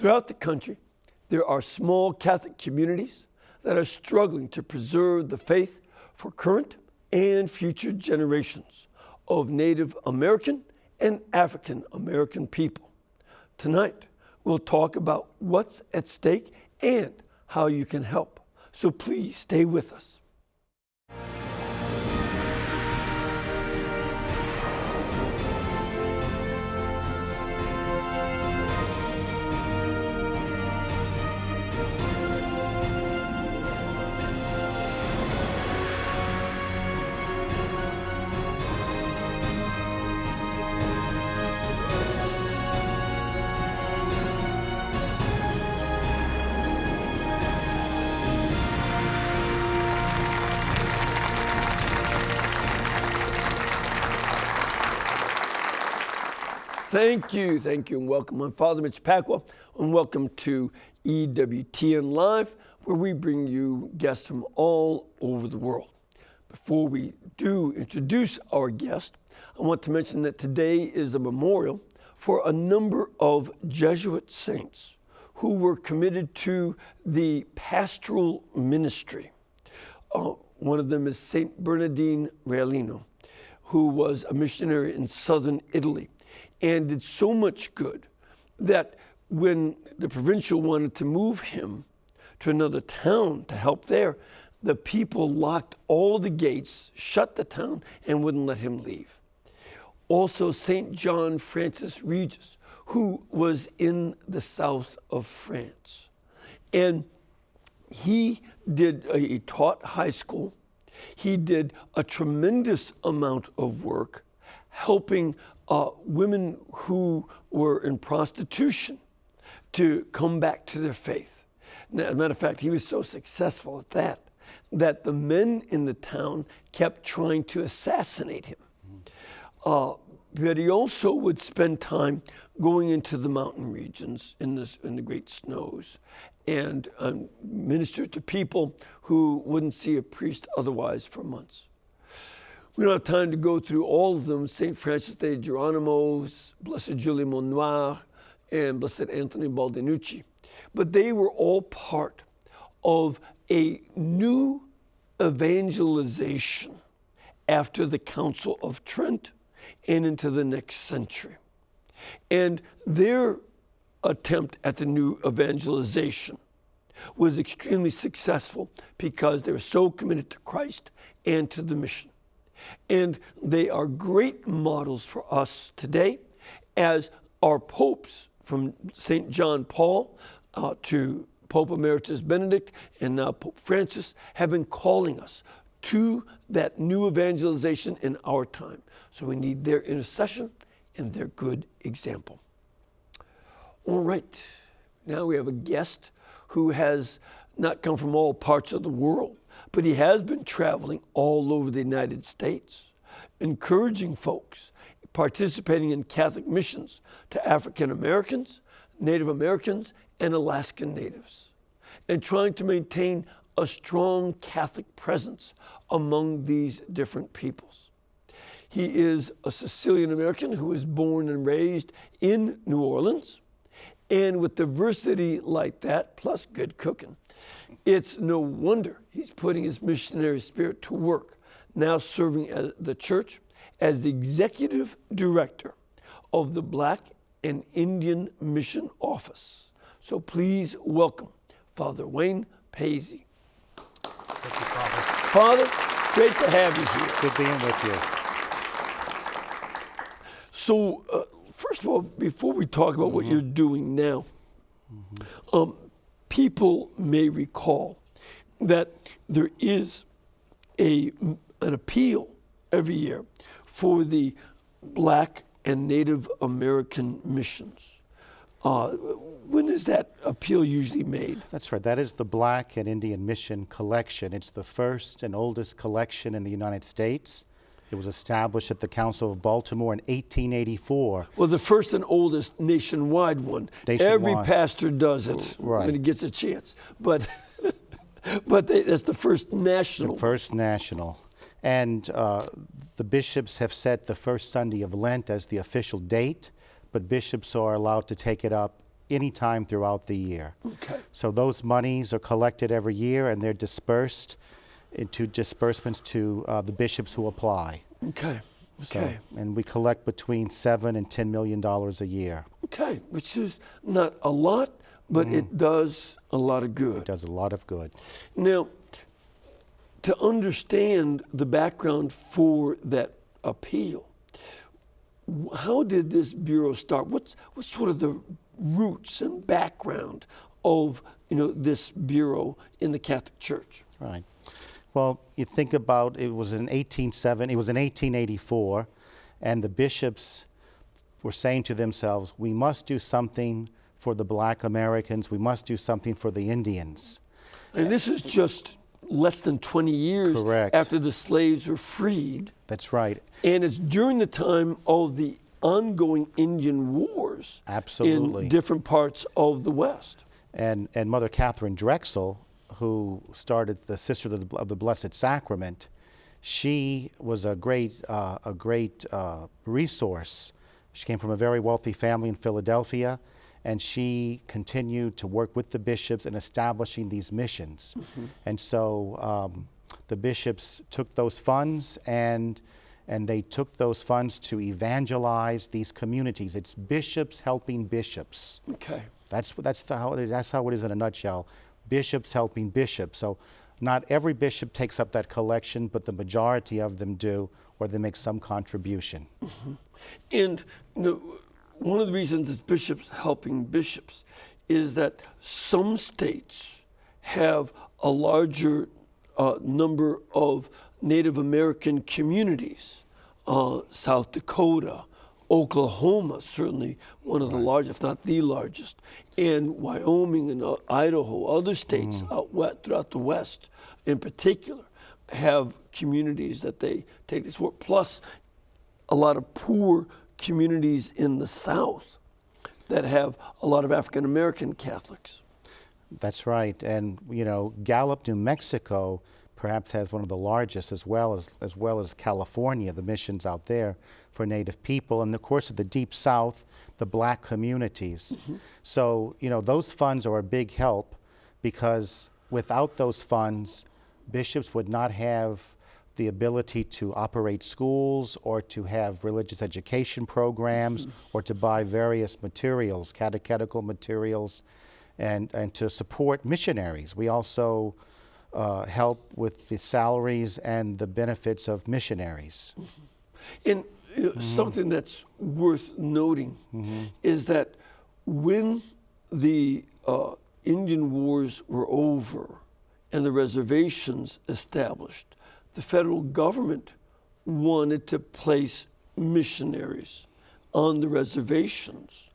Throughout the country, there are small Catholic communities that are struggling to preserve the faith for current and future generations of Native American and African American people. Tonight, we'll talk about what's at stake and how you can help. So please stay with us. Thank you, and welcome. I'm Father Mitch Pacwa, and welcome to EWTN Live, where we bring you guests from all over the world. Before we do introduce our guest, I want to mention that today is a memorial for a number of Jesuit saints who were committed to the pastoral ministry. One of them is Saint Bernardine Realino, who was a missionary in southern Italy, and did so much good that when the provincial wanted to move him to another town to help there, the people locked all the gates, shut the town, and wouldn't let him leave. Also, St. John Francis Regis, who was in the south of France. And he taught high school. He did a tremendous amount of work helping women who were in prostitution to come back to their faith. Now, as a matter of fact, he was so successful at that the men in the town kept trying to assassinate him. But he also would spend time going into the mountain regions in the great snows and minister to people who wouldn't see a priest otherwise for months. We don't have time to go through all of them. St. Francis de Geronimo, Blessed Julie Monoir, and Blessed Anthony Baldinucci. But they were all part of a new evangelization after the Council of Trent and into the next century. And their attempt at the new evangelization was extremely successful because they were so committed to Christ and to the mission. And they are great models for us today, as our popes, from St. John Paul to Pope Emeritus Benedict and now Pope Francis, have been calling us to that new evangelization in our time. So we need their intercession and their good example. All right, now we have a guest who has not come from all parts of the world, but he has been traveling all over the United States, encouraging folks, participating in Catholic missions to African Americans, Native Americans, and Alaskan Natives, and trying to maintain a strong Catholic presence among these different peoples. He is a Sicilian American who was born and raised in New Orleans, and with diversity like that, plus good cooking, it's no wonder he's putting his missionary spirit to work, now serving at the church as the executive director of the Black and Indian Mission Office. So please welcome Father Wayne Paysse. Thank you, Father. Father, great to have you here. Good being with you. So, first of all, before we talk about what you're doing now, people may recall that there is an appeal every year for the Black and Native American missions. When is that appeal usually made? That's right. That is the Black and Indian Mission Collection. It's the first and oldest collection in the United States. It was established at the Council of Baltimore in 1884. Well, the first and oldest nationwide one. Nationwide. Every pastor does it when he gets a chance. But that's the first national. The first national. And the bishops have set the first Sunday of Lent as the official date, but bishops are allowed to take it up anytime throughout the year. Okay. So those monies are collected every year, and they're dispersed into disbursements to the bishops who apply. Okay. So, Okay. and we collect between $7 and $10 million a year. Okay. Which is not a lot, but it does a lot of good. It does a lot of good. Now, to understand the background for that appeal, how did this bureau start? What's sort of the roots and background of this bureau in the Catholic Church? Right. Well, you think about it was in 1884, and the bishops were saying to themselves, we must do something for the Black Americans, we must do something for the Indians. And this is just less than 20 years Correct. after the slaves were freed. That's right. And it's during the time of the ongoing Indian wars Absolutely. in different parts of the West. And Mother Catherine Drexel, who started the Sisters of the Blessed Sacrament, she was a great resource. She came from a very wealthy family in Philadelphia, and she continued to work with the bishops in establishing these missions. And so the bishops took those funds and they took those funds to evangelize these communities. It's bishops helping bishops. Okay. That's how it is in a nutshell. Bishops helping bishops. So not every bishop takes up that collection, but the majority of them do, or they make some contribution. And one of the reasons it's bishops helping bishops is that some states have a larger number of Native American communities. South Dakota, Oklahoma, certainly one of the largest, if not the largest, and Wyoming and Idaho, other states out west, throughout the West in particular, have communities that they take this for, plus a lot of poor communities in the South that have a lot of African American Catholics. That's right. And, Gallup, New Mexico, perhaps has one of the largest, as well as California, the missions out there for Native people, and of course the Deep South, the Black communities. So those funds are a big help, because without those funds, bishops would not have the ability to operate schools or to have religious education programs or to buy various materials, catechetical materials, and to support missionaries. We also help with the salaries and the benefits of missionaries. And something that's worth noting is that when the Indian Wars were over and the reservations established, the federal government wanted to place missionaries on the reservations.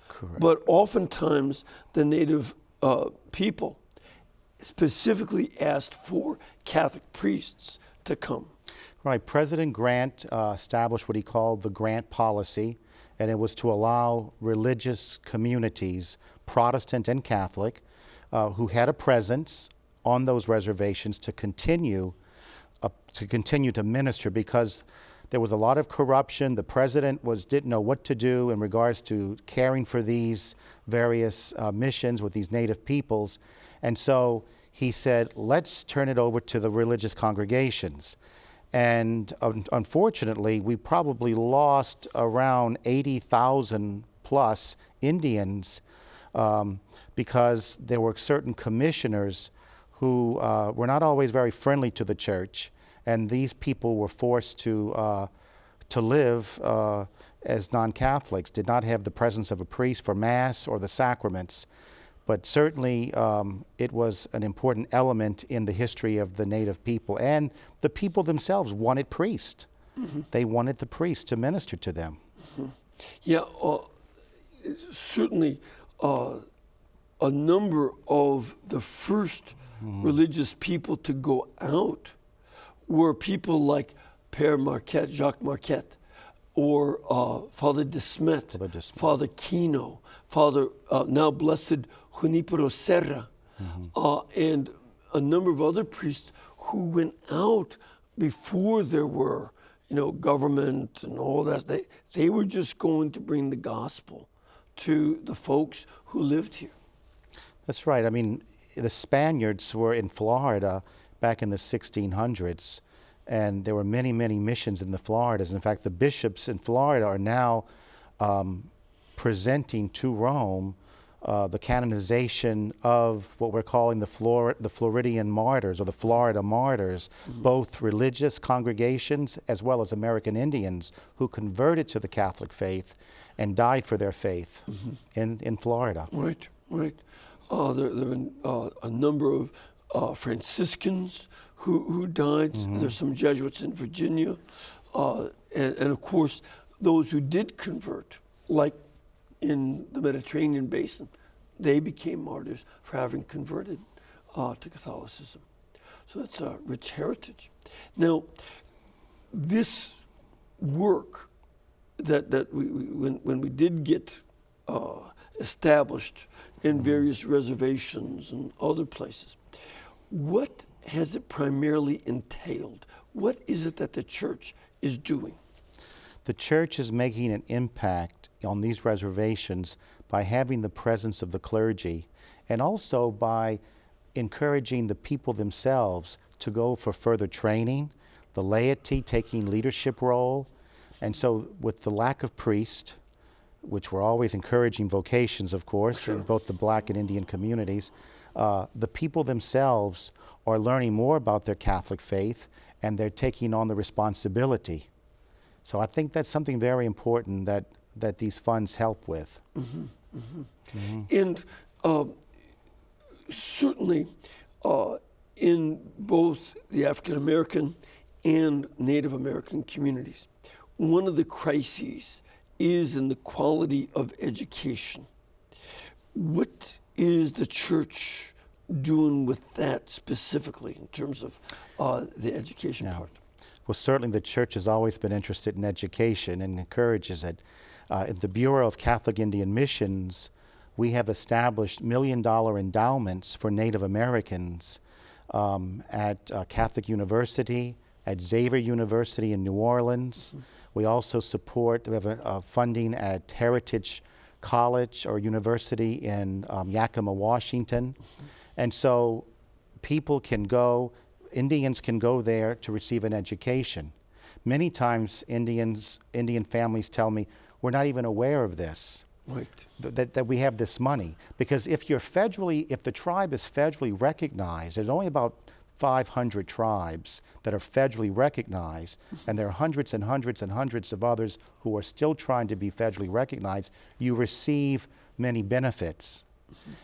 Correct. But oftentimes the Native people specifically asked for Catholic priests to come. Right. President Grant established what he called the Grant policy, and it was to allow religious communities, Protestant and Catholic, who had a presence on those reservations to continue to minister, because there was a lot of corruption. The president didn't know what to do in regards to caring for these various missions with these Native peoples. And so he said, let's turn it over to the religious congregations. And unfortunately, we probably lost around 80,000 plus Indians because there were certain commissioners who were not always very friendly to the church. And these people were forced to live as non-Catholics, did not have the presence of a priest for Mass or the sacraments. But certainly it was an important element in the history of the Native people. And the people themselves wanted priests. They wanted the priest to minister to them. Yeah, certainly a number of the first religious people to go out were people like Père Marquette, Jacques Marquette, or Father de Smet, Father Kino, Father now Blessed Junipero Serra, and a number of other priests who went out before there were, government and all that. They were just going to bring the gospel to the folks who lived here. That's right. I mean, the Spaniards were in Florida back in the 1600s, and there were many, many missions in the Floridas. In fact, the bishops in Florida are now presenting to Rome the canonization of what we're calling the Floridian martyrs, or the Florida martyrs, both religious congregations as well as American Indians who converted to the Catholic faith and died for their faith in Florida. Right, right. There have been a number of Franciscans who died. There's some Jesuits in Virginia. And of course, those who did convert, like in the Mediterranean basin, they became martyrs for having converted to Catholicism. So it's a rich heritage. Now, this work that when we did get established in various reservations and other places, what has it primarily entailed? What is it that the church is doing? The church is making an impact on these reservations by having the presence of the clergy, and also by encouraging the people themselves to go for further training, the laity taking leadership role. And so with the lack of priests, which we're always encouraging vocations, of course, in both the Black and Indian communities, the people themselves are learning more about their Catholic faith, and they're taking on the responsibility. So I think that's something very important that these funds help with. And certainly in both the African American and Native American communities, one of the crises is in the quality of education. What is the church doing with that specifically in terms of the education part? Well, certainly the church has always been interested in education and encourages it. At the Bureau of Catholic Indian Missions, we have established $1 million endowments for Native Americans at Catholic University, at Xavier University in New Orleans. We also we have funding at Heritage College or University in Yakima, Washington. And so people can go, Indians can go there to receive an education. Many times Indian families tell me, we're not even aware of this, Right. that we have this money. Because if the tribe is federally recognized, there's only about 500 tribes that are federally recognized, and there are hundreds and hundreds and hundreds of others who are still trying to be federally recognized. You receive many benefits.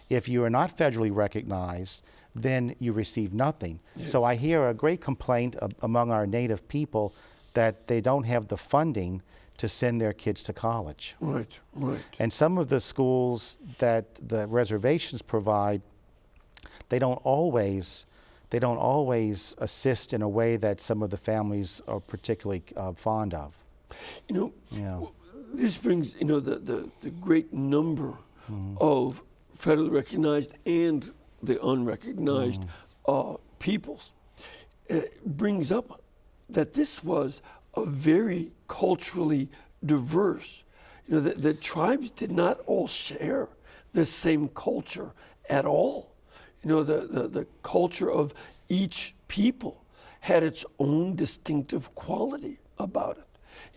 If you are not federally recognized, then you receive nothing. So I hear a great complaint among our Native people that they don't have the funding to send their kids to college. Right, right. And some of the schools that the reservations provide, they don't always assist in a way that some of the families are particularly fond of. This brings the great number of federally recognized and the unrecognized peoples. It brings up that this was a very culturally diverse. The tribes did not all share the same culture at all. The culture of each people had its own distinctive quality about it,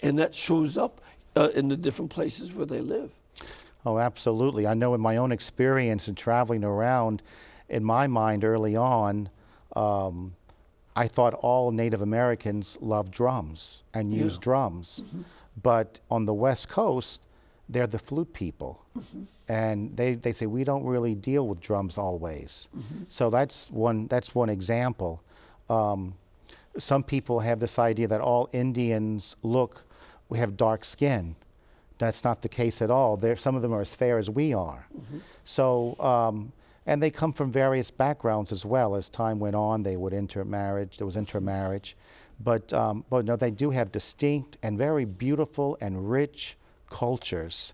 and that shows up in the different places where they live. Oh, absolutely. I know in my own experience in traveling around, in my mind early on, I thought all Native Americans loved drums and used drums. But on the West Coast, they're the flute people. And they say, we don't really deal with drums always. So that's one example. Some people have this idea that all Indians we have dark skin. That's not the case at all. Some of them are as fair as we are. So, and they come from various backgrounds as well. As time went on, they would intermarriage. There was intermarriage. But no, they do have distinct and very beautiful and rich cultures,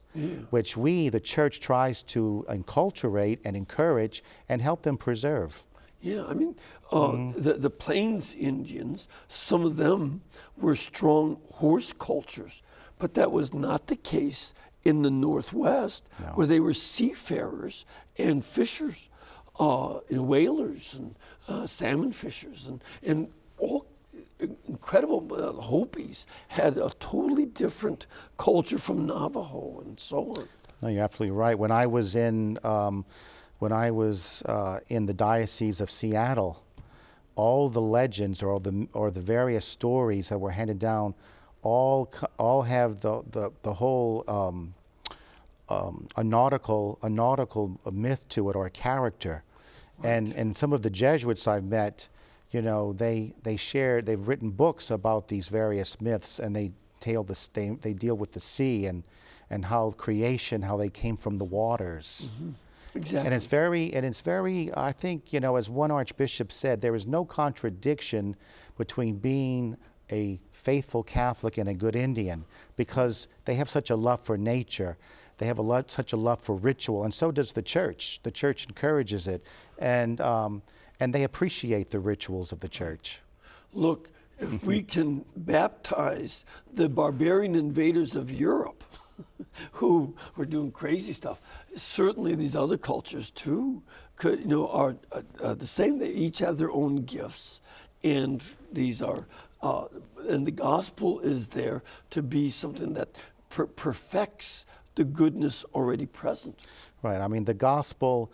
which the church, tries to enculturate and encourage and help them preserve. Yeah, I mean, the Plains Indians, some of them were strong horse cultures, but that was not the case in the Northwest, No. where they were seafarers and fishers, whalers and salmon fishers, and all incredible. Hopis had a totally different culture from Navajo and so on. No, you're absolutely right. When I was in the Diocese of Seattle, all the legends or the various stories that were handed down all have the whole a nautical myth to it, or a character. Right. And some of the Jesuits I've met, they've written books about these various myths, and they deal with the sea and how creation, how they came from the waters. Mm-hmm. Exactly. And it's very, I think, as one archbishop said, there is no contradiction between being a faithful Catholic and a good Indian, because they have such a love for nature. They have such a love for ritual, and so does the Church. The Church encourages it, and they appreciate the rituals of the Church. Look, if we can baptize the barbarian invaders of Europe, who were doing crazy stuff, certainly these other cultures too are the same. They each have their own gifts, and these are and the gospel is there to be something that perfects the goodness already present. Right. I mean, the gospel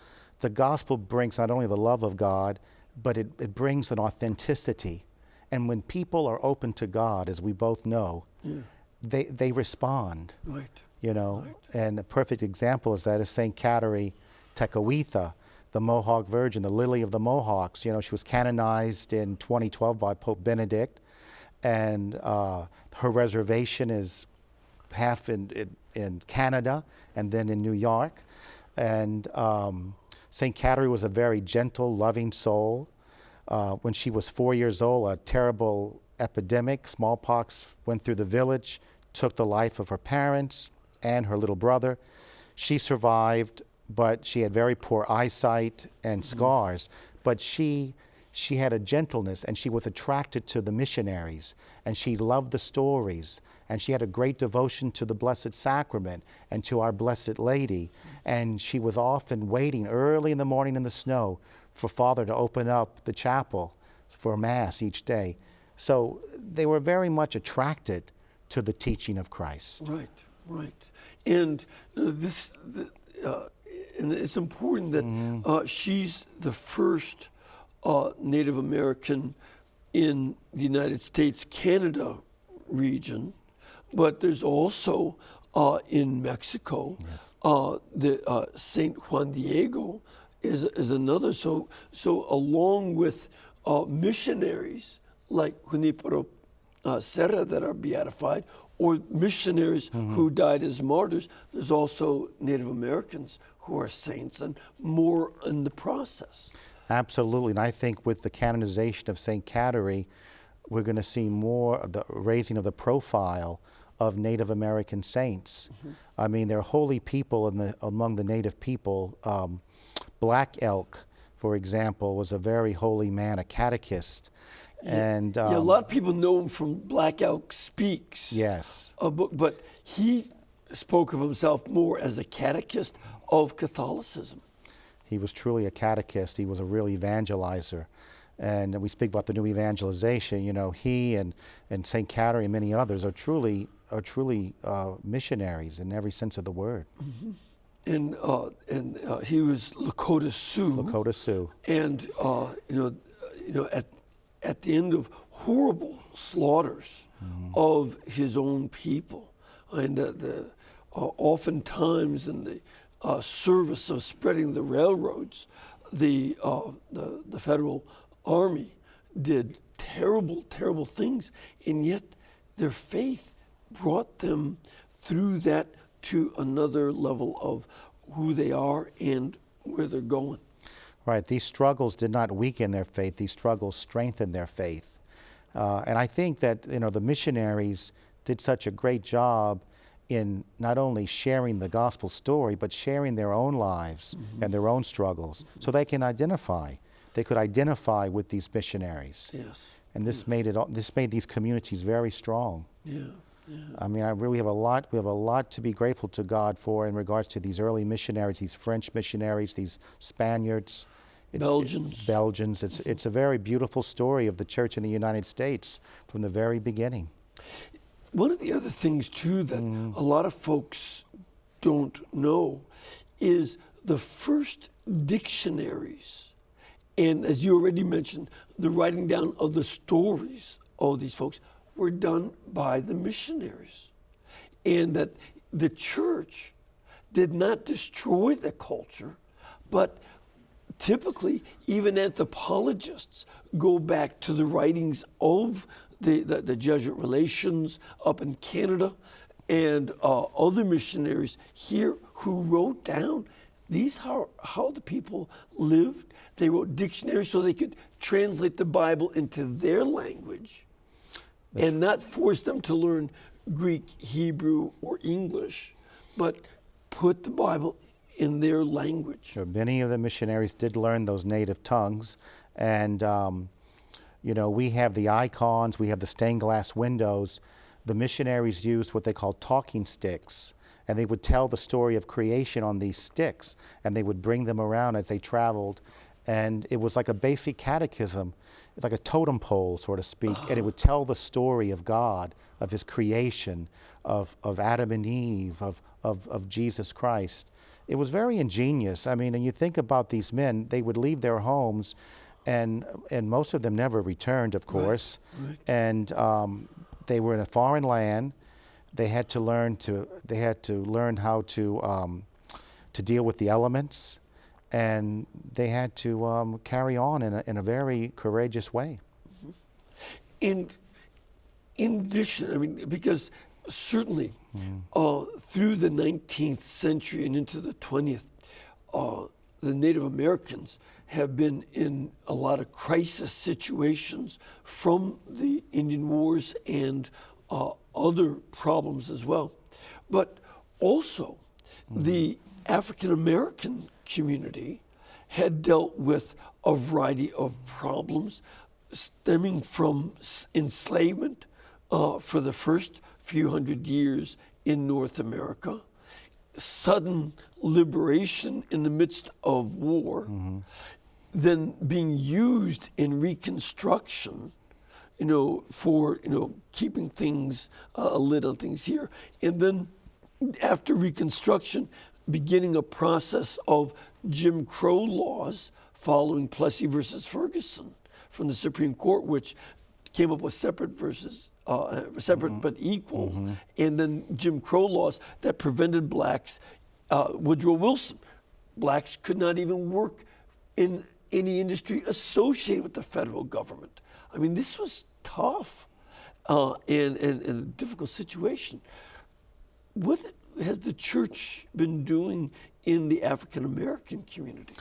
brings not only the love of God, but it brings an authenticity. And when people are open to God, as we both know, they respond. Right. Right. And a perfect example is St. Catherine Tekakwitha, the Mohawk Virgin, the Lily of the Mohawks. She was canonized in 2012 by Pope Benedict, and her reservation is half in Canada and then in New York. And St. Catherine was a very gentle, loving soul. When she was 4 years old, a terrible epidemic, smallpox, went through the village, took the life of her parents and her little brother. She survived, but she had very poor eyesight and scars. But she had a gentleness, and she was attracted to the missionaries, and she loved the stories, and she had a great devotion to the Blessed Sacrament and to Our Blessed Lady. And she was often waiting early in the morning in the snow for Father to open up the chapel for Mass each day. So they were very much attracted to the teaching of Christ. Right, right. And and it's important that she's the first Native American in the United States, Canada region, but there's also in Mexico, the Saint Juan Diego is another. So along with missionaries like Junipero Serra that are beatified, or missionaries who died as martyrs, there's also Native Americans who are saints, and more in the process. Absolutely, and I think with the canonization of St. Catherine, we're going to see more of the raising of the profile of Native American saints. I mean, they're holy people among the Native people. Black Elk, for example, was a very holy man, a catechist. And a lot of people know him from Black Elk Speaks. Yes. But he spoke of himself more as a catechist of Catholicism. He was truly a catechist. He was a real evangelizer. And we speak about the new evangelization. He and St. Catherine and many others are truly missionaries in every sense of the word. And he was Lakota Sioux. Lakota Sioux. And at the end of horrible slaughters of his own people, and oftentimes in the service of spreading the railroads, the federal army did terrible, terrible things, and yet their faith brought them through that to another level of who they are and where they're going. Right. These struggles did not weaken their faith. These struggles strengthened their faith. And I think that the missionaries did such a great job in not only sharing the gospel story, but sharing their own lives and their own struggles, so they can identify. They could identify with these missionaries. Yes. And this made these communities very strong. Yeah. I mean, we have a lot to be grateful to God for in regards to these early missionaries, these French missionaries, these Spaniards, Belgians. It's a very beautiful story of the church in the United States from the very beginning. One of the other things too that a lot of folks don't know is the first dictionaries, and as you already mentioned, the writing down of the stories of these folks were done by the missionaries, and that the church did not destroy the culture, but typically even anthropologists go back to the writings of the Jesuit relations up in Canada and other missionaries here who wrote down these how the people lived. They wrote dictionaries so they could translate the Bible into their language and not force them to learn Greek, Hebrew, or English, but put the Bible in their language. Sure. Many of the missionaries did learn those native tongues, and you know, we have the icons, we have the stained glass windows. The missionaries used what they call talking sticks, and they would tell the story of creation on these sticks, and they would bring them around as they traveled, and it was like a basic catechism, like a totem pole, so to speak, and it would tell the story of God, of His creation, of Adam and Eve, of Jesus Christ. It was very ingenious. I mean, and you think about these men, they would leave their homes, and most of them never returned, of course, Right. and they were in a foreign land. They had to learn how to deal with the elements, and they had to carry on in a very courageous way. And in addition, I mean, because certainly through the 19th century and into the 20th, the Native Americans have been in a lot of crisis situations from the Indian Wars and other problems as well. But also, the African American community had dealt with a variety of problems stemming from enslavement for the first few hundred years in North America, sudden liberation in the midst of war, then being used in Reconstruction, you know, for, you know, keeping things, a lid on things here. And then after Reconstruction, beginning a process of Jim Crow laws following Plessy versus Ferguson from the Supreme Court, which came up with separate but equal, and then Jim Crow laws that prevented blacks. Woodrow Wilson, blacks could not even work in any industry associated with the federal government. I mean, this was tough and a difficult situation. What has the church been doing in the African American community?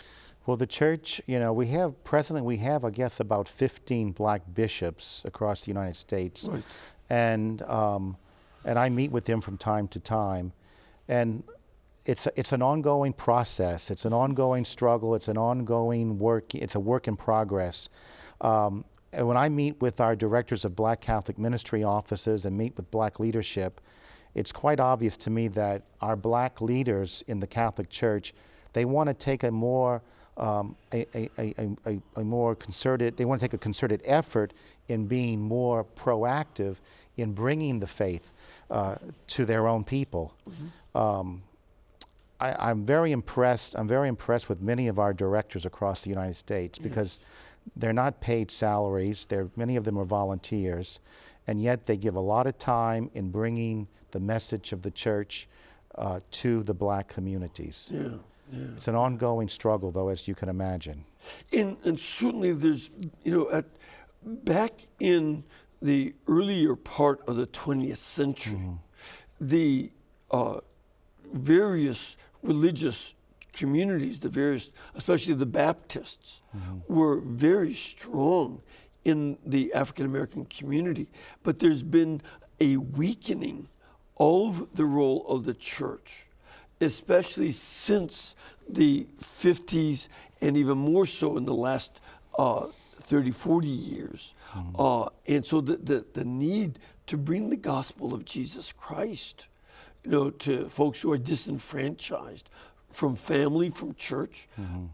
Well, the church, you know, presently we have, I guess, about 15 black bishops across the United States. Right. And I meet with them from time to time. And it's an ongoing process. It's an ongoing struggle. It's an ongoing work. It's a work in progress. And when I meet with our directors of Black Catholic ministry offices and meet with black leadership, it's quite obvious to me that our black leaders in the Catholic Church, they want to take a more concerted. They want to take a concerted effort in being more proactive in bringing the faith to their own people. I'm very impressed. I'm very impressed with many of our directors across the United States because they're not paid salaries. Many of them are volunteers, and yet they give a lot of time in bringing the message of the church to the black communities. Yeah. It's an ongoing struggle, though, as you can imagine. And certainly there's, you know, back in the earlier part of the 20th century, the various religious communities, especially the Baptists, were very strong in the African American community. But there's been a weakening of the role of the church, especially since the 50s and even more so in the last 30, 40 years. And so the need to bring the gospel of Jesus Christ, to folks who are disenfranchised from family, from church, and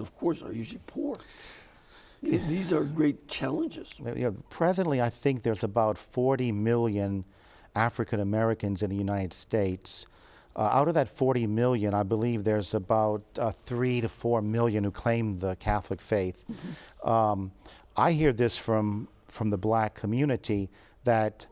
of course are usually poor. These are great challenges. Presently, I think there's about 40 million African Americans in the United States. Out of that 40 million, I believe there's about 3 to 4 million who claim the Catholic faith. I hear this from the black community that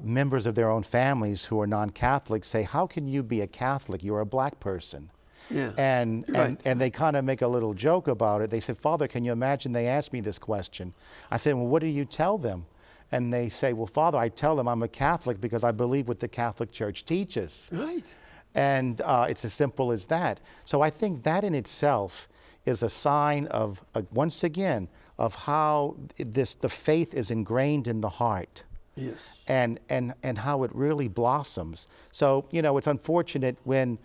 members of their own families who are non-Catholic say, how can you be a Catholic? You're a black person. Yeah. And Right. they kind of make a little joke about it. They said, Father, can you imagine they asked me this question? I said, well, what do you tell them? And they say, well, Father, I tell them I'm a Catholic because I believe what the Catholic Church teaches. Right. And it's as simple as that. So I think that in itself is a sign of, once again, of how the faith is ingrained in the heart. Yes. And how it really blossoms. So, it's unfortunate when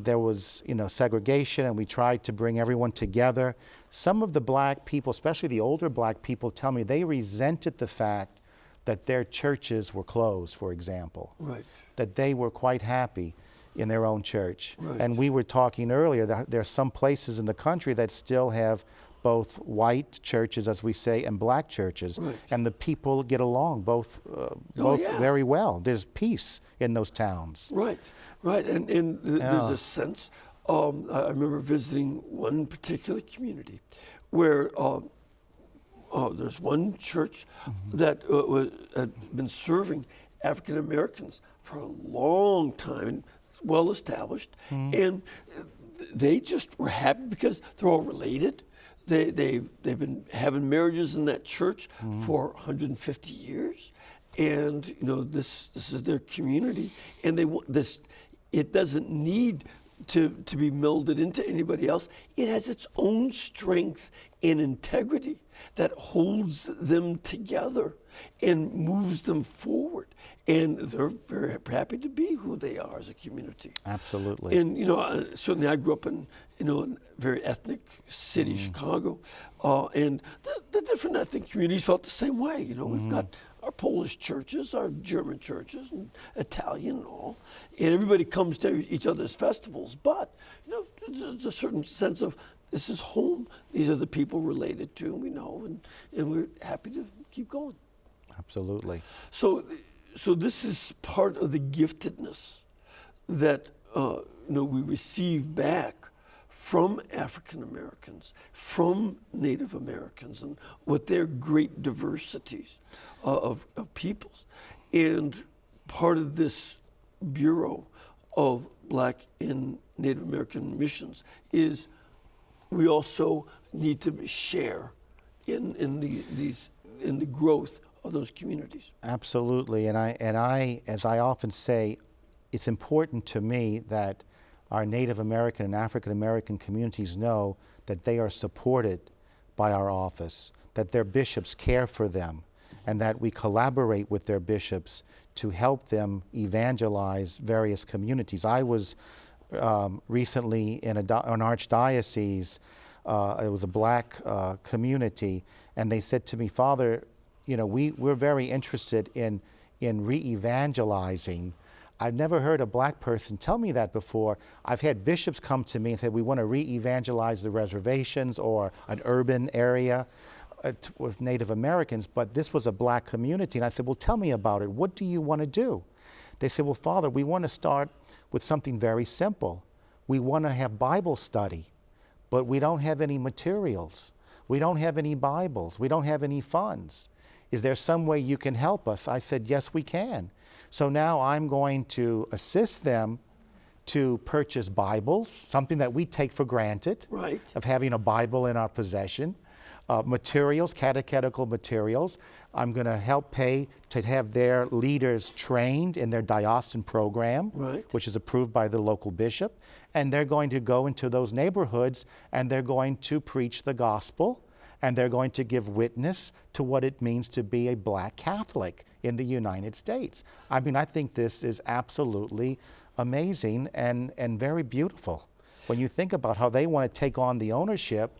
there was, segregation and we tried to bring everyone together. Some of the black people, especially the older black people, tell me they resented the fact that their churches were closed, for example. Right. That they were quite happy in their own church. Right. And we were talking earlier that there are some places in the country that still have both white churches, as we say, and black churches. Right. And the people get along both yeah. very well. There's peace in those towns. Right, right, and there's a sense. I remember visiting one particular community where there's one church that had been serving African Americans for a long time, well established, and they just were happy because they're all related. They've been having marriages in that church for 150 years. And this is their community, and they want this. It doesn't need to be melded into anybody else. It has its own strength and integrity that holds them together and moves them forward. And they're very happy to be who they are as a community. Absolutely. And certainly I grew up in a very ethnic city, Chicago, and the different ethnic communities felt the same way. We've got our Polish churches, our German churches, and Italian and all, and everybody comes to each other's festivals. But there's a certain sense of this is home. These are the people related to, and we know, and we're happy to keep going. Absolutely. So this is part of the giftedness that we receive back from African Americans, from Native Americans, and with their great diversities of peoples. And part of this Bureau of Black and Native American Missions is we also need to share in the growth of those communities. Absolutely, and I, as I often say, it's important to me that our Native American and African American communities know that they are supported by our office, that their bishops care for them, and that we collaborate with their bishops to help them evangelize various communities. I was recently in an archdiocese. It was a black community, and they said to me, Father, we're very interested in re-evangelizing. I've never heard a black person tell me that before. I've had bishops come to me and say, we want to re-evangelize the reservations or an urban area with Native Americans, but this was a black community. And I said, well, tell me about it. What do you want to do? They said, well, Father, we want to start with something very simple. We want to have Bible study, but we don't have any materials. We don't have any Bibles. We don't have any funds. Is there some way you can help us? I said, yes, we can. So now I'm going to assist them to purchase Bibles, something that we take for granted, Right. of having a Bible in our possession, materials, catechetical materials. I'm going to help pay to have their leaders trained in their diocesan program, Right. which is approved by the local bishop. And they're going to go into those neighborhoods and they're going to preach the gospel, and they're going to give witness to what it means to be a black Catholic in the United States. I mean, I think this is absolutely amazing and very beautiful when you think about how they want to take on the ownership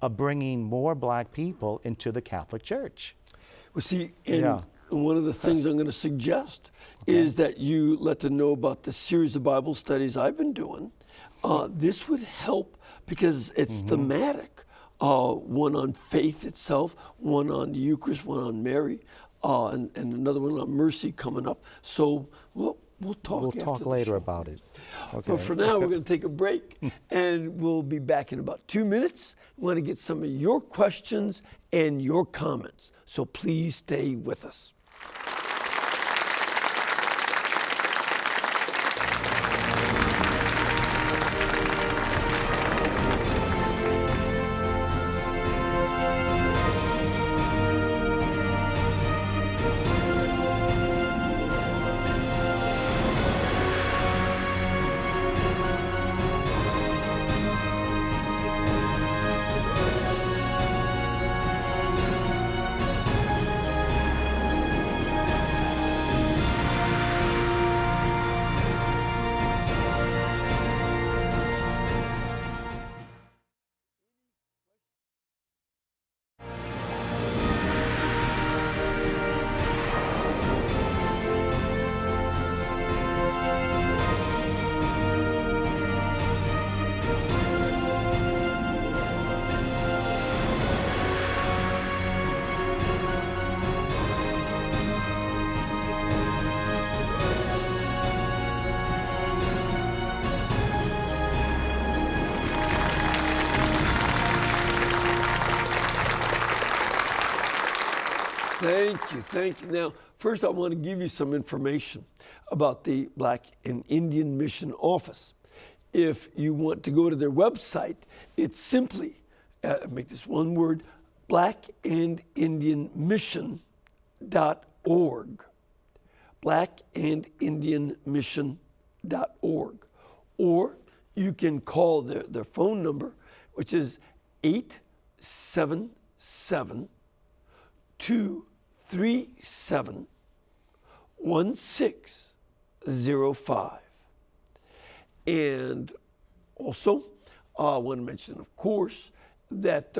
of bringing more black people into the Catholic Church. Well, see, and Yeah. one of the things I'm going to suggest is that you let them know about the series of Bible studies I've been doing. This would help because it's thematic. One on faith itself, one on the Eucharist, one on Mary, and another one on mercy coming up. So we'll talk. We'll after talk the later show. about it. Okay. But for now, we're going to take a break, and we'll be back in about 2 minutes. We want to get some of your questions and your comments. So please stay with us. Thank you. Now, first I want to give you some information about the Black and Indian Mission Office. If you want to go to their website, it's simply, make this one word, blackandindianmission.org. blackandindianmission.org. Or you can call their phone number, which is 877 237-1605. And also, I want to mention, of course, that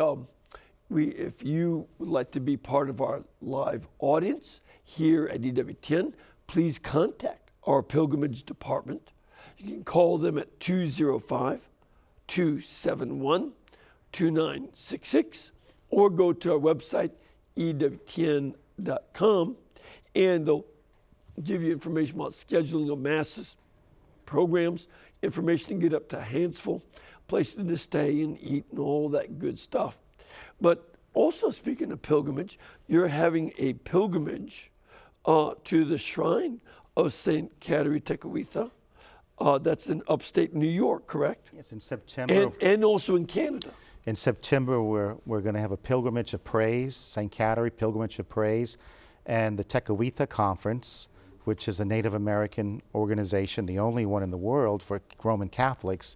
if you would like to be part of our live audience here at EWTN, please contact our pilgrimage department. You can call them at 205-271-2966 or go to our website, EWTN.com, and they'll give you information about scheduling of masses, programs, information to get up to Hansville, places to stay and eat and all that good stuff. But also, speaking of pilgrimage, you're having a pilgrimage to the shrine of St. Catherine Tekakwitha. That's in upstate New York, correct? Yes, in September. And also in Canada. In September, we're going to have a pilgrimage of praise, St. Catherine Pilgrimage of Praise, and the Tekakwitha Conference, which is a Native American organization, the only one in the world for Roman Catholics.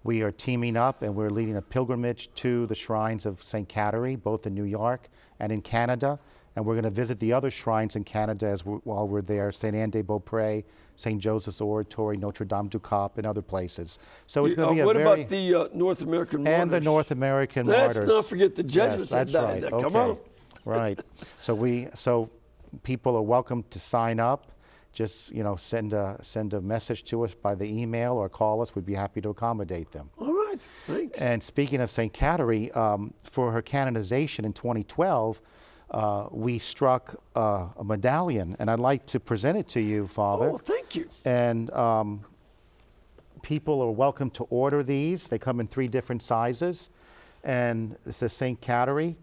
We are teaming up and we're leading a pilgrimage to the shrines of St. Catherine, both in New York and in Canada. And we're going to visit the other shrines in Canada while we're there, St. Anne de Beaupré, St. Joseph's Oratory, Notre Dame du Cap, and other places. So it's going to be what about the North American martyrs? And the North American martyrs. Let's not forget the Jesuits. Yes, that's right. Come Okay. on. Right. So people are welcome to sign up. Just send a message to us by the email or call us. We'd be happy to accommodate them. All right. Thanks. And speaking of St. Catherine, for her canonization in 2012, we struck a medallion, and I'd like to present it to you, Father. Oh, thank you. And people are welcome to order these. They come in 3 different sizes. And it says St. Catherine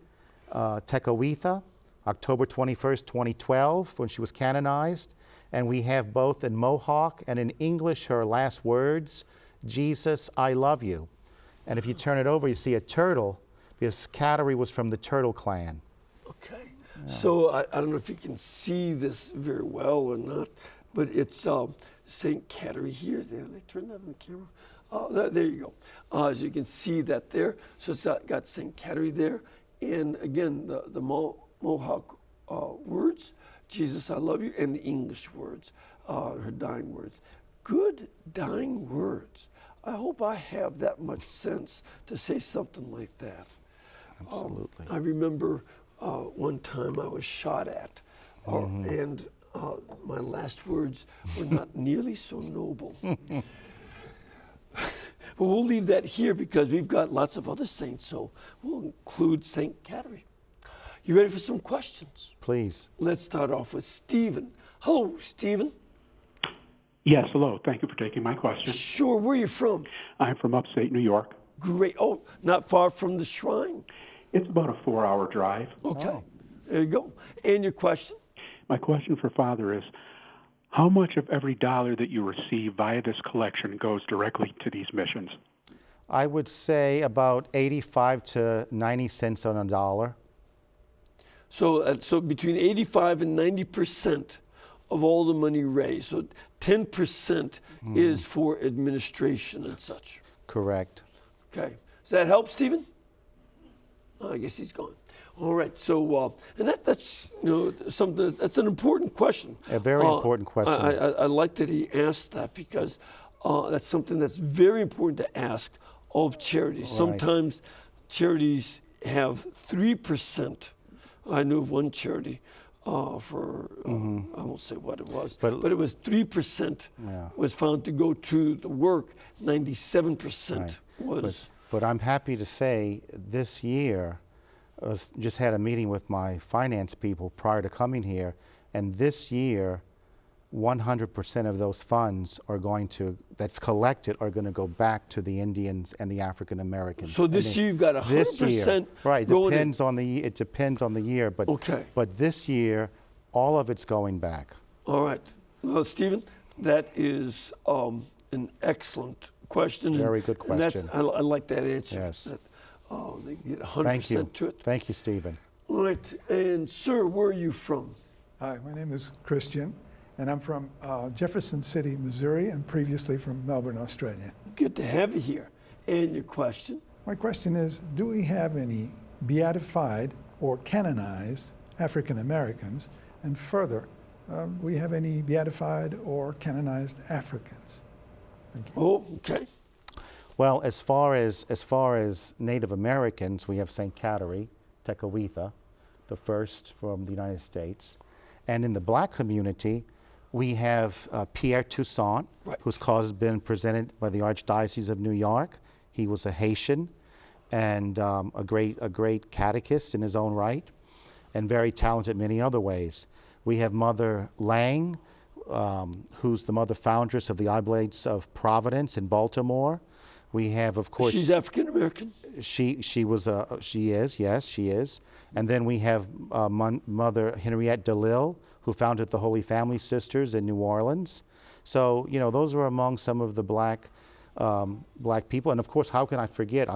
Tekakwitha, October 21st, 2012, when she was canonized. And we have both in Mohawk and in English her last words, Jesus, I love you. And if you turn it over, you see a turtle, because Catherine was from the Turtle Clan. Okay. Yeah. So I don't know if you can see this very well or not, but it's St. Catherine here. They turn that on the camera. There you go. As you can see that there. So it's got St. Catherine there. And again, the Mohawk words, Jesus, I love you, and the English words, her dying words. Good dying words. I hope I have that much sense to say something like that. Absolutely. I remember one time I was shot at, and my last words were not nearly so noble. But we'll leave that here because we've got lots of other saints, so we'll include Saint Catherine. You ready for some questions? Please. Let's start off with Stephen. Hello, Stephen. Yes, hello. Thank you for taking my question. Sure, where are you from? I'm from upstate New York. Great. Oh, not far from the shrine. It's about a 4-hour drive. Okay, Oh. there you go. And your question? My question for Father is, how much of every dollar that you receive via this collection goes directly to these missions? I would say about 85 to 90 cents on a dollar. So between 85 and 90% of all the money raised. So 10% is for administration and such. Correct. Okay. Does that help, Stephen? I guess he's gone. All right. So, and that's something that's an important question. A very important question. I like that he asked that because that's something that's very important to ask of charities. Right. Sometimes charities have 3%. I knew of one charity for I won't say what it was, but it was 3% was found to go to the work. 97% was. But I'm happy to say this year, just had a meeting with my finance people prior to coming here, and this year, 100% of those funds are going to, that's collected, are going to go back to the Indians and the African Americans. So this year you've got 100% this year, right? going in. It depends on the year, but Okay. But this year, all of it's going back. All right. Well, Stephen, that is an excellent question. Very good And question. I like that answer. Yes. That, they get 100% Thank you. to it. Thank you, Stephen. All right. And sir, where are you from? Hi, my name is Christian, and I'm from Jefferson City, Missouri, and previously from Melbourne, Australia. Good to have you here. And your question? My question is, do we have any beatified or canonized African Americans? And further, do we have any beatified or canonized Africans? Thank you. Oh, okay. Well, as far as Native Americans, we have St. Catherine, Tekakwitha, the first from the United States. And in the black community, we have Pierre Toussaint, whose cause has been presented by the Archdiocese of New York. He was a Haitian and a great catechist in his own right, and very talented in many other ways. We have Mother Lang, who's the mother foundress of the Oblates of Providence in Baltimore. We have, of course, She's African American. she is, yes, she is. And then we have Mother Henriette DeLille, who founded the Holy Family Sisters in New Orleans. So, those are among some of the black people. And of course, how can I forget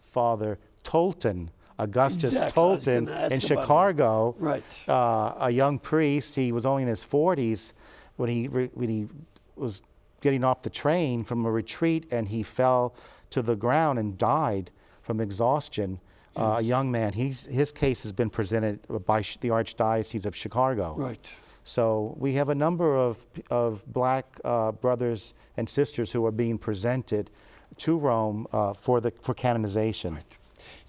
Father Tolton, Augustus Exactly. I was Tolton gonna ask in about Chicago, him. Right. a young priest. He was only in his 40s when he was getting off the train from a retreat, and he fell to the ground and died from exhaustion. A young man. His case has been presented by the Archdiocese of Chicago. Right. So we have a number of black brothers and sisters who are being presented to Rome for canonization. Right.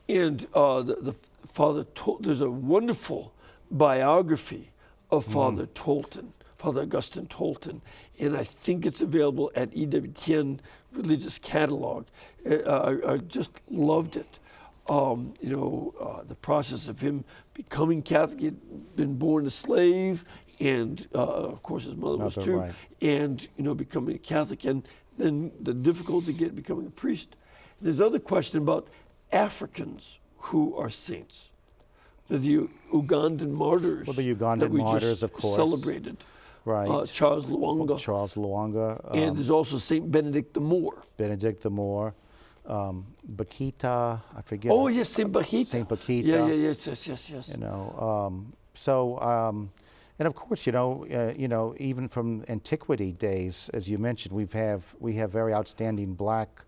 And the Father there's a wonderful biography of Father Tolton, Father Augustine Tolton, and I think it's available at EWTN Religious Catalog. I just loved it. The process of him becoming Catholic. He'd been born a slave, and of course his mother was too, right. and becoming a Catholic, and then the difficulty of becoming a priest. And there's other question about Africans who are saints. The Ugandan martyrs. Well, the Ugandan that we martyrs, just of course. celebrated. Right. Charles Luanga. Charles Luanga. And there's also Saint Benedict the Moor. Benedict the Moor. Bakita, I forget. Oh yes, Saint Bakita. Saint Bakita. Yeah, yes. And of course, even from antiquity days, as you mentioned, we have very outstanding black,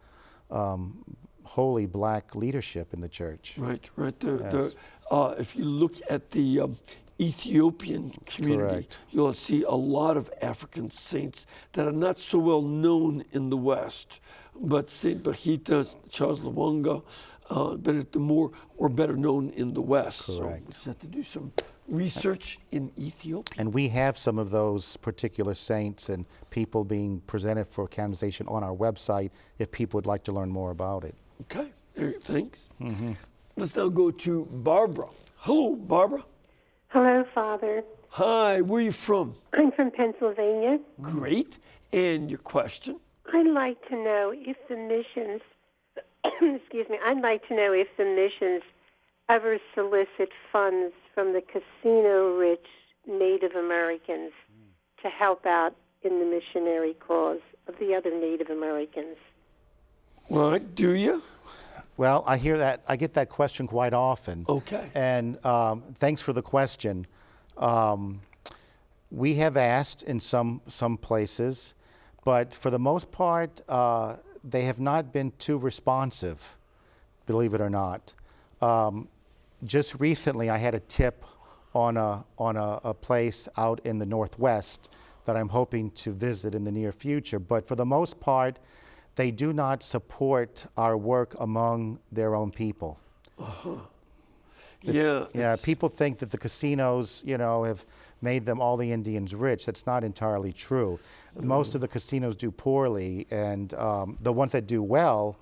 holy black leadership in the church. Right. Yes. If you look at the Ethiopian community, Correct. you'll see a lot of African saints that are not so well known in the West. But Saint Bahita, Charles Lwanga, Benedict the Moor, were better known in the West. Correct. So we just have to do some research in Ethiopia. And we have some of those particular saints and people being presented for canonization on our website if people would like to learn more about it. Okay, thanks. Let's now go to Barbara. Hello, Barbara. Hello, Father. Hi, where are you from? I'm from Pennsylvania. Great. And your question? I'd like to know if the missions, excuse me, I'd like to know if the missions ever solicit funds from the casino-rich Native Americans to help out in the missionary cause of the other Native Americans. Right, do you? Well, I hear that. I get that question quite often. Okay. And thanks for the question. We have asked in some places, but for the most part, they have not been too responsive, believe it or not. Just recently, I had a tip on a place out in the Northwest that I'm hoping to visit in the near future. But for the most part, they do not support our work among their own people. Yeah, people think that the casinos, have made them all the Indians rich. That's not entirely true. Most of the casinos do poorly, and the ones that do well,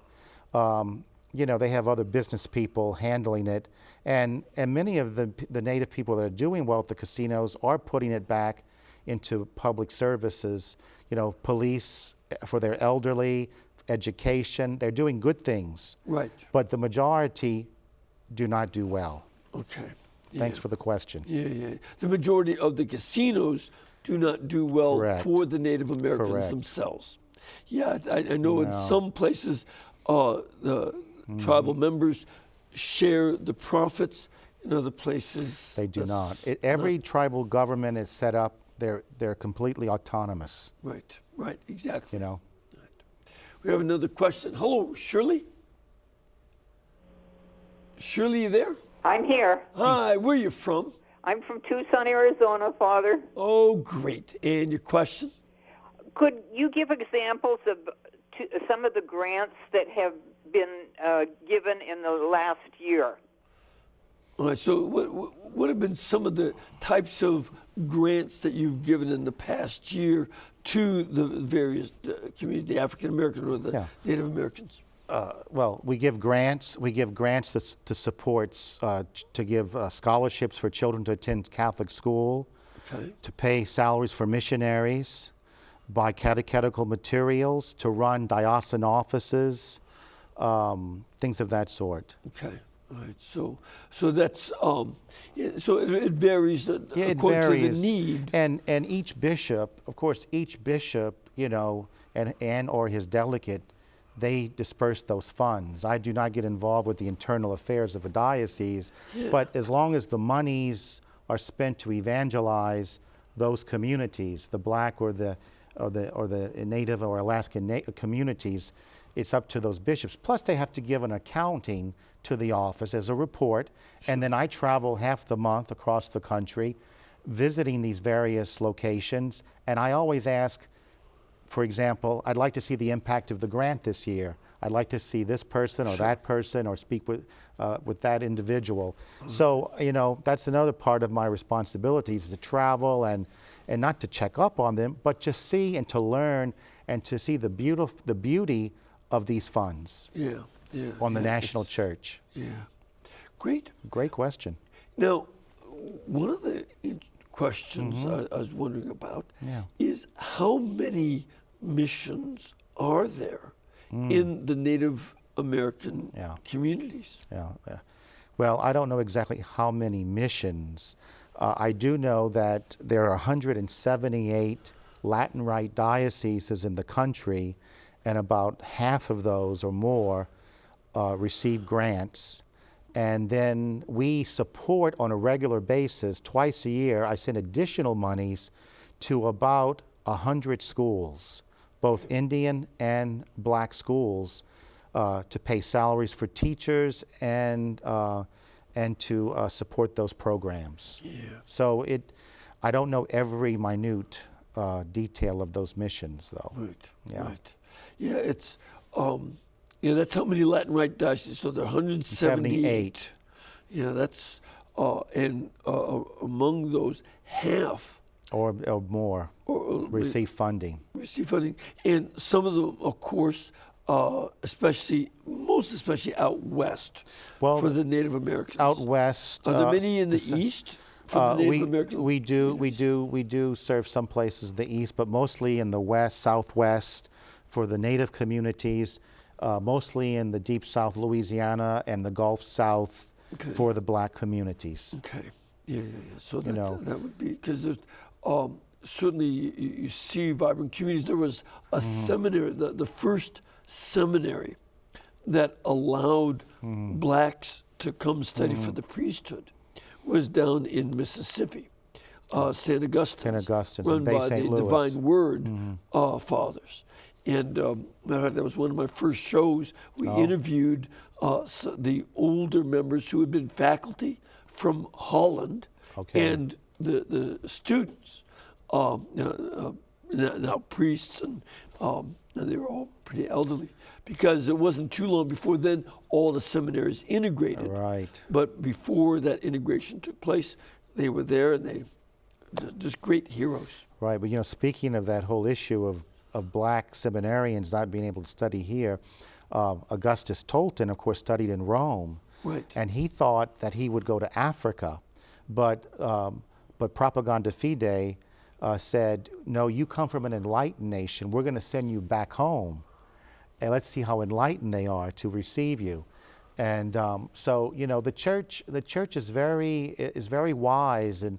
they have other business people handling it, and many of the Native people that are doing well at the casinos are putting it back into public services, police for their elderly, education. They're doing good things. Right. But the majority do not do well. Okay. Thanks for the question. Yeah. The majority of the casinos do not do well Correct. for the Native Americans Correct. themselves. Yeah, I know in some places the tribal members share the profits. In other places, They do not. that's Every tribal government is set up, they're completely autonomous, Right, exactly. We have another question. Hello, Shirley. Shirley, you there? I'm here. Hi, where are you from? I'm from Tucson, Arizona, Father. Oh, great. And your question? Could you give examples of some of the grants that have been given in the last year? All right, so what have been some of the types of grants that you've given in the past year to the various communities, the African American or the Native Americans? Well, we give grants. We give grants to support, to give scholarships for children to attend Catholic school, to pay salaries for missionaries, buy catechetical materials, to run diocesan offices, things of that sort. Okay. All right. So that's so it varies according to the need. And each bishop, of course, and or his delegate, they disperse those funds. I do not get involved with the internal affairs of a diocese, but as long as the monies are spent to evangelize those communities, the Black or the Native or Alaskan communities, it's up to those bishops. Plus, they have to give an accounting to the office as a report, and then I travel half the month across the country visiting these various locations, and I always ask, for example, I'd like to see the impact of the grant this year. I'd like to see this person or that person or speak with that individual. So, that's another part of my responsibilities, to travel and not to check up on them, but just see and to learn and to see the beauty of these funds on the national church. Yeah. Great. Great question. Now, one of the questions I was wondering about is how many missions are there in the Native American communities? Well, I don't know exactly how many missions. I do know that there are 178 Latin Rite dioceses in the country, and about half of those or more receive grants. And then we support on a regular basis, twice a year, I send additional monies to about 100 schools, both Indian and Black schools, to pay salaries for teachers and and to support those programs. Yeah. So I don't know every minute detail of those missions, though. Right. Yeah. Right. Yeah. It's that's how many Latin Rite dioceses. So there are 178. Yeah. That's and among those, half Or more receive funding. receive funding, and some of them, of course, most especially out west, Well, for the Native Americans. Out west. Are there many in the east for the Native Americans? We do serve some places in the east, but mostly in the west, southwest, for the Native communities, mostly in the deep South Louisiana and the Gulf South for the black communities. Okay. Yeah. So that, know. that would be, because there's certainly you see vibrant communities. There was a seminary, the first seminary that allowed blacks to come study for the priesthood was down in Mississippi, St. Augustine's, run in Bay by St. the Louis. Divine Word fathers. And matter of fact, that was one of my first shows. We interviewed the older members who had been faculty from Holland, and the students, now priests, and they were all pretty elderly, because it wasn't too long before then all the seminaries integrated. Right. But before that integration took place, they were there, and they just great heroes. Right, but speaking of that whole issue of black seminarians not being able to study here, Augustus Tolton, of course, studied in Rome. Right. And he thought that he would go to Africa, but Propaganda Fide said, no, you come from an enlightened nation. We're going to send you back home, and let's see how enlightened they are to receive you. And so the church is very wise in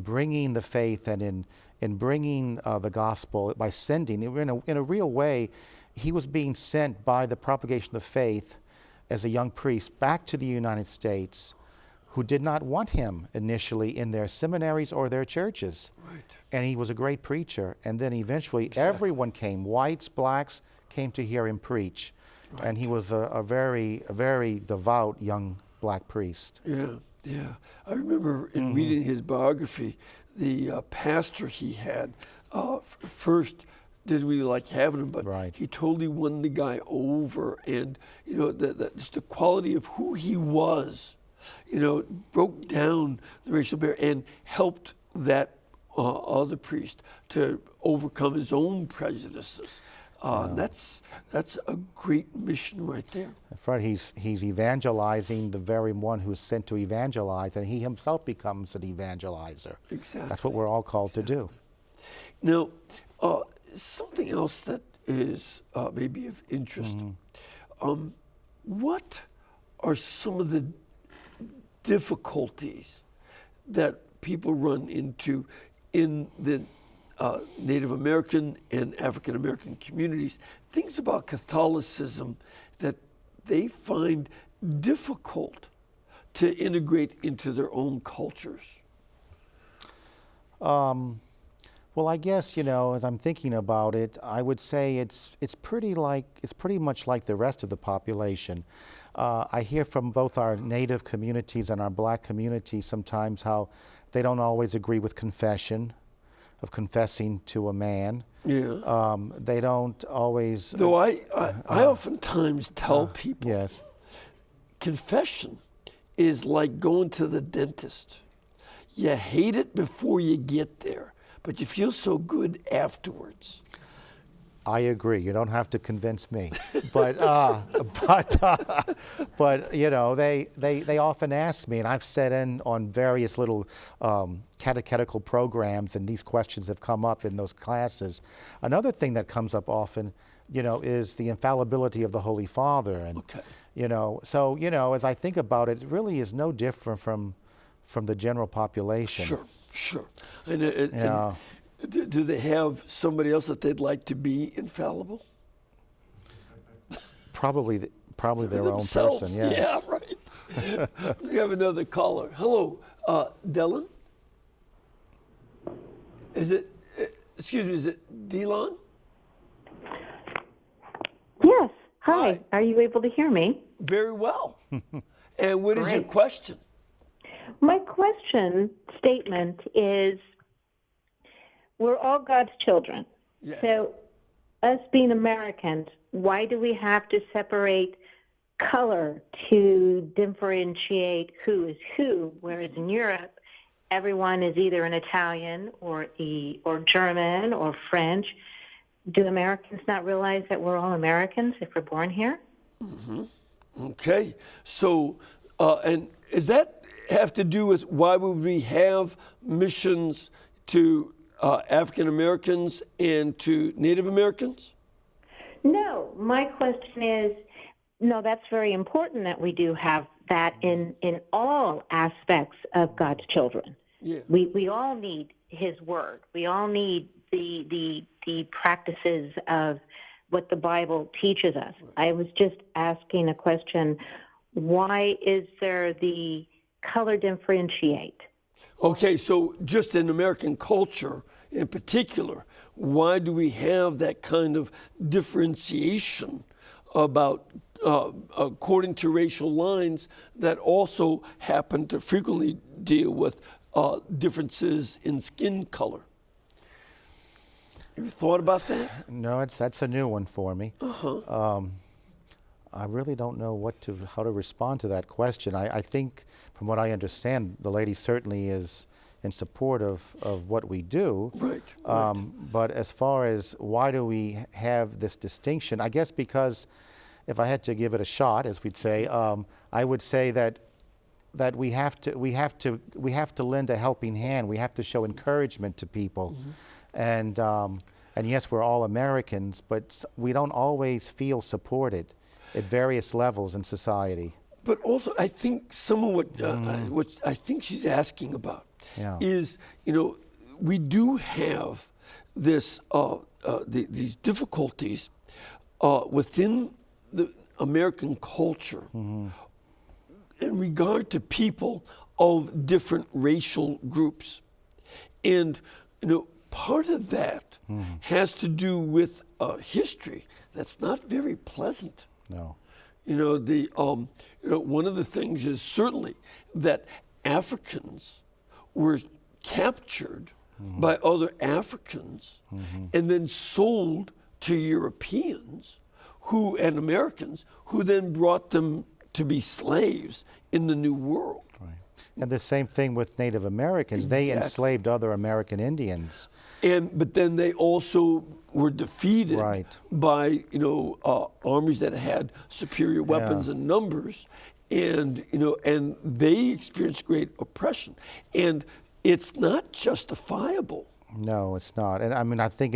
bringing the faith and in bringing the gospel by sending. In a real way, he was being sent by the propagation of faith as a young priest back to the United States, who did not want him initially in their seminaries or their churches. Right. And he was a great preacher. And then eventually everyone came, whites, blacks, came to hear him preach. Right. And he was a very devout young black priest. Yeah. I remember in reading his biography, the pastor he had first didn't really like having him, but he totally won the guy over, and just the quality of who he was, broke down the racial barrier and helped that other priest to overcome his own prejudices. That's a great mission right there. That's right. He's evangelizing the very one who's sent to evangelize, and he himself becomes an evangelizer. Exactly. That's what we're all called to do. Now, something else that is maybe of interest. What are some of the difficulties that people run into in the Native American and African American communities? Things about Catholicism that they find difficult to integrate into their own cultures? Well, I guess, as I'm thinking about it, I would say it's pretty much like the rest of the population. I hear from both our Native communities and our black communities sometimes how they don't always agree with confession, of confessing to a man. Yeah. They don't always. Though I oftentimes tell people, yes, confession is like going to the dentist. You hate it before you get there, but you feel so good afterwards. I agree. You don't have to convince me, but they often ask me, and I've sat in on various little catechetical programs, and these questions have come up in those classes. Another thing that comes up often, is the infallibility of the Holy Father, and so as I think about it, it really is no different from the general population. Sure. And do they have somebody else that they'd like to be infallible? Probably their themselves. own person. Yes. Yeah, right. We have another caller. Hello, Dylan. Is it Dylan? Yes. Hi. Hi. Are you able to hear me? Very well. And what is your Great. question? My question statement is, we're all God's children. Yeah. So us being Americans, why do we have to separate color to differentiate who is who, whereas in Europe, everyone is either an Italian or German or French? Do Americans not realize that we're all Americans if we're born here? Okay. So, and does that have to do with why would we have missions to African Americans and to Native Americans? No, my question is, no, that's very important that we do have that in all aspects of God's children. Yeah. We all need His Word. We all need the practices of what the Bible teaches us. I was just asking a question, why is there the color differentiate? Okay, so just in American culture in particular, why do we have that kind of differentiation about according to racial lines that also happen to frequently deal with differences in skin color? Have you thought about that? No, that's a new one for me. I really don't know how to respond to that question. I think, from what I understand, the lady certainly is in support of what we do. Right. But as far as why do we have this distinction, I guess because if I had to give it a shot, as we'd say, I would say that we have to lend a helping hand. We have to show encouragement to people. And yes, we're all Americans, but we don't always feel supported at various levels in society. But also, I think some of what I think she's asking about is, we do have this these difficulties within the American culture in regard to people of different racial groups, and part of that has to do with history that's not very pleasant. No. One of the things is certainly that Africans were captured by other Africans and then sold to Europeans and Americans who then brought them to be slaves in the New World. Right. And the same thing with Native Americans. They enslaved other American Indians. But then they also were defeated Right. by armies that had superior weapons and numbers, and they experienced great oppression, and it's not justifiable. No, it's not. And I mean, I think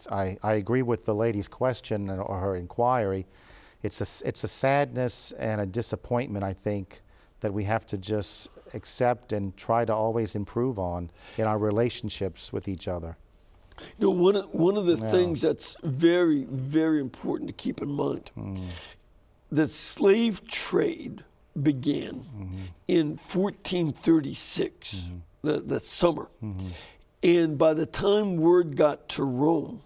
I agree with the lady's question or her inquiry. It's a sadness and a disappointment, I think, that we have to just accept and try to always improve on in our relationships with each other. One of the things that's very, very important to keep in mind, the slave trade began in 1436, that summer. And by the time word got to Rome,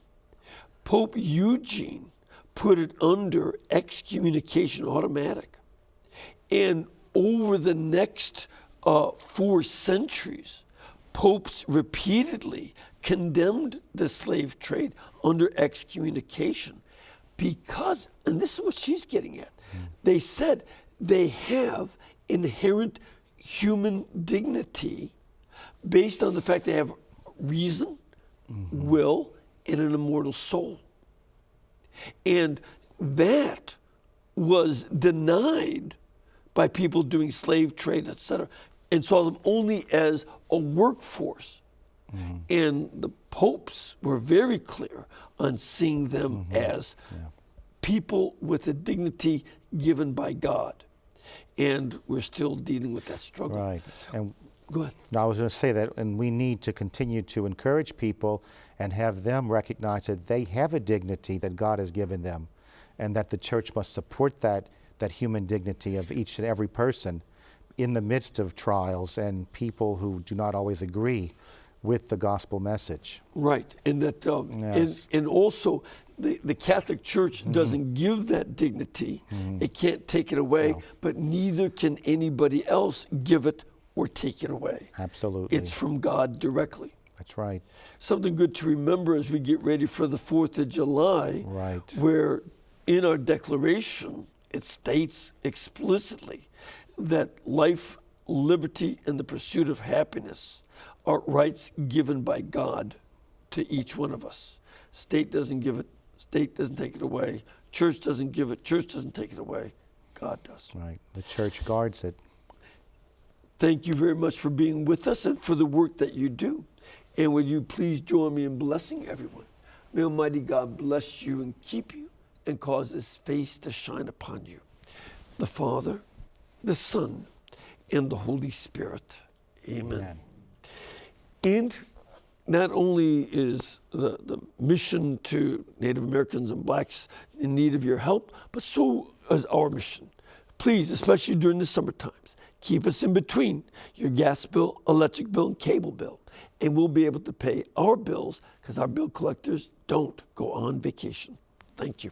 Pope Eugene put it under excommunication automatic. And over the next 4 centuries, popes repeatedly condemned the slave trade under excommunication because, and this is what she's getting at, they said they have inherent human dignity based on the fact they have reason, will, and an immortal soul. And that was denied by people doing slave trade, etc., and saw them only as a workforce. And the popes were very clear on seeing them as people with a dignity given by God. And we're still dealing with that struggle. Right. And go ahead. I was going to say that, and we need to continue to encourage people and have them recognize that they have a dignity that God has given them, and that the church must support that human dignity of each and every person in the midst of trials and people who do not always agree with the gospel message. Right, and that, Yes. and also the Catholic Church doesn't give that dignity. It can't take it away, but neither can anybody else give it or take it away. Absolutely. It's from God directly. That's right. Something good to remember as we get ready for the 4th of July, Right. where in our declaration it states explicitly that life, liberty, and the pursuit of happiness are rights given by God to each one of us. State doesn't give it, state doesn't take it away. Church doesn't give it, church doesn't take it away. God does. Right. The church guards it. Thank you very much for being with us and for the work that you do. And would you please join me in blessing everyone? May Almighty God bless you and keep you and cause His face to shine upon you. The Father, the Son, and the Holy Spirit. Amen. Amen. And not only is the mission to Native Americans and blacks in need of your help, but so is our mission. Please, especially during the summer times, keep us in between your gas bill, electric bill, and cable bill. And we'll be able to pay our bills because our bill collectors don't go on vacation. Thank you.